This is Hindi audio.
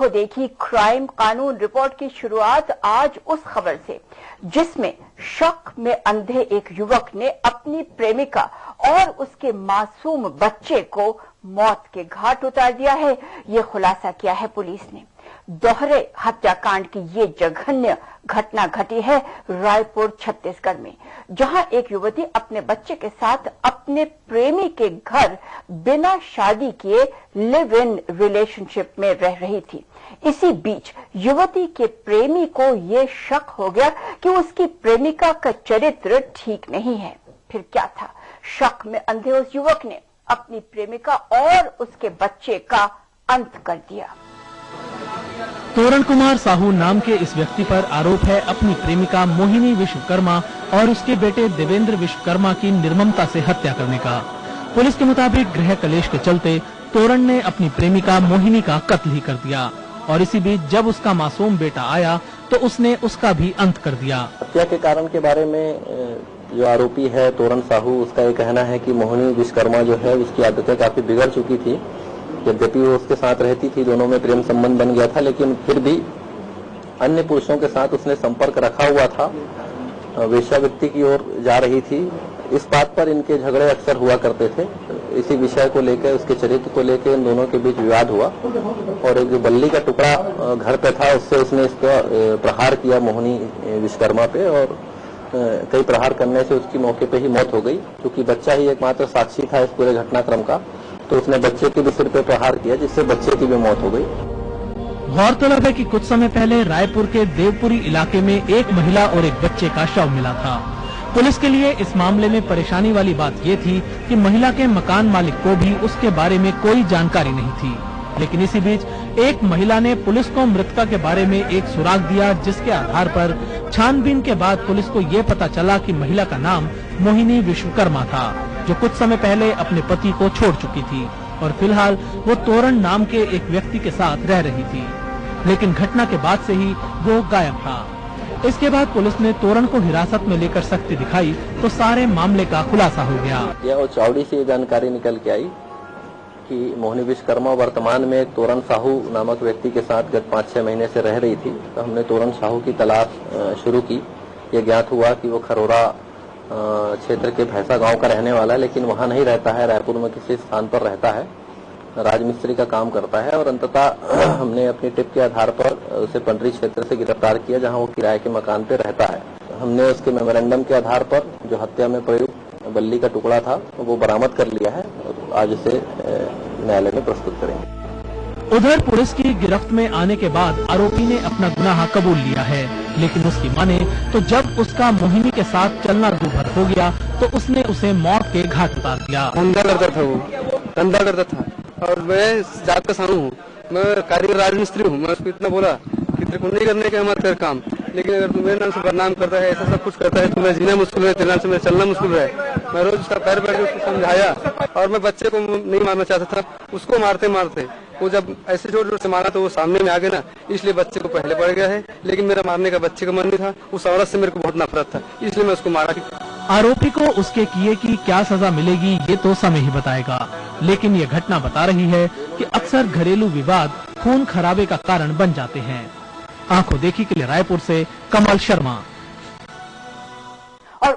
आंखों देखी क्राइम कानून रिपोर्ट की शुरुआत आज उस खबर से, जिसमें शक में अंधे एक युवक ने अपनी प्रेमिका और उसके मासूम बच्चे को मौत के घाट उतार दिया है। ये खुलासा किया है पुलिस ने। दोहरे हत्याकांड की ये जघन्य घटना घटी है रायपुर छत्तीसगढ़ में, जहां एक युवती अपने बच्चे के साथ अपने प्रेमी के घर बिना शादी किए लिव इन रिलेशनशिप में रह रही थी। इसी बीच युवती के प्रेमी को ये शक हो गया कि उसकी प्रेमिका का चरित्र ठीक नहीं है। फिर क्या था, शक में अंधे उस युवक ने अपनी प्रेमिका और उसके बच्चे का अंत कर दिया। तोरण कुमार साहू नाम के इस व्यक्ति पर आरोप है अपनी प्रेमिका मोहिनी विश्वकर्मा और उसके बेटे देवेंद्र विश्वकर्मा की निर्ममता से हत्या करने का। पुलिस के मुताबिक गृह कलेश के चलते तोरण ने अपनी प्रेमिका मोहिनी का कत्ल ही कर दिया और इसी बीच जब उसका मासूम बेटा आया तो उसने उसका भी अंत कर दिया। हत्या के कारण के बारे में जो आरोपी है तोरण साहू, उसका ये कहना है कि मोहिनी विश्वकर्मा जो है उसकी आदतें काफी बिगड़ चुकी थी। यद्यपि वो उसके साथ रहती थी, दोनों में प्रेम संबंध बन गया था, लेकिन फिर भी अन्य पुरुषों के साथ उसने संपर्क रखा हुआ था, वेश्यावृत्ति की ओर जा रही थी। इस बात पर इनके झगड़े अक्सर हुआ करते थे। इसी विषय को लेकर, उसके चरित्र को लेकर इन दोनों के बीच विवाद हुआ और एक जो बल्ली का टुकड़ा घर पे था उससे उसने इसका प्रहार किया मोहिनी विश्वकर्मा पे और कई प्रहार करने से उसकी मौके पे ही मौत हो गई। क्योंकि बच्चा ही एकमात्र साक्षी था इस पूरे घटनाक्रम का, तो उसने बच्चे के भी सिर पे प्रहार किया जिससे बच्चे की भी मौत हो गई। गौरतलब है कि कुछ समय पहले रायपुर के देवपुरी इलाके में एक महिला और एक बच्चे का शव मिला था। पुलिस के लिए इस मामले में परेशानी वाली बात ये थी कि महिला के मकान मालिक को भी उसके बारे में कोई जानकारी नहीं थी। लेकिन इसी बीच एक महिला ने पुलिस को मृतका के बारे में एक सुराग दिया, जिसके आधार पर छानबीन के बाद पुलिस को ये पता चला कि महिला का नाम मोहिनी विश्वकर्मा था, जो कुछ समय पहले अपने पति को छोड़ चुकी थी और फिलहाल वो तोरण नाम के एक व्यक्ति के साथ रह रही थी। लेकिन घटना के बाद से ही वो गायब था। इसके बाद पुलिस ने तोरण को हिरासत में लेकर सख्ती दिखाई तो सारे मामले का खुलासा हो गया। यह चौड़ी से जानकारी निकल के आई कि मोहिनी विश्वकर्मा वर्तमान में तोरण साहू नामक व्यक्ति के साथ गत 5-6 महीने से रह रही थी। तो हमने तोरण साहू की तलाश शुरू की। ये ज्ञात हुआ कि वो खरोरा क्षेत्र के भैंसा गांव का रहने वाला है, लेकिन वहां नहीं रहता है, रायपुर में किसी स्थान पर रहता है, राजमिस्त्री का काम करता है। और अंततः हमने अपनी टिप के आधार पर उसे पंडरी क्षेत्र से गिरफ्तार किया, जहां वो किराए के मकान पे रहता है। हमने उसके मेमोरेंडम के आधार पर जो हत्या में प्रयुक्त बल्ली का टुकड़ा था वो बरामद कर लिया है और आज इसे न्यायालय में प्रस्तुत करेंगे। उधर पुलिस की गिरफ्त में आने के बाद आरोपी ने अपना गुनाह कबूल लिया है, लेकिन उसकी माने तो जब उसका मोहिनी के साथ चलना दूभर हो गया तो उसने उसे मौत के घाट उतार दिया। धंधा करता था, वो धंधा करता था और मैं जात का सानू हूँ, मैं कारीगर राजमिस्त्री हूँ। मैं उसको इतना बोला कि तेरे को नहीं करने के हमारे तेरे काम, लेकिन अगर तू मेरे नाम से बदनाम करता है, ऐसा सब कुछ करता है तो मैं जीना मुश्किल है, तेरे नाम से मेरा चलना मुश्किल है। मैं रोज उसका पैर बैठ के उसको समझाया और मैं बच्चे को नहीं मारना चाहता था। उसको मारते मारते वो जब ऐसे जोर जोर से मारा तो वो सामने में आ गया ना, इसलिए बच्चे को पहले पड़ गया है। लेकिन मेरा मारने का बच्चे का मन नहीं था, उस औरत से मेरे को बहुत नफरत था, इसलिए मैं उसको मारा। आरोपी को उसके किए की क्या सजा मिलेगी ये तो समय ही बताएगा, लेकिन ये घटना बता रही है कि अक्सर घरेलू विवाद खून खराबे का कारण बन जाते हैं। आंखों देखी के लिए रायपुर से कमल शर्मा। और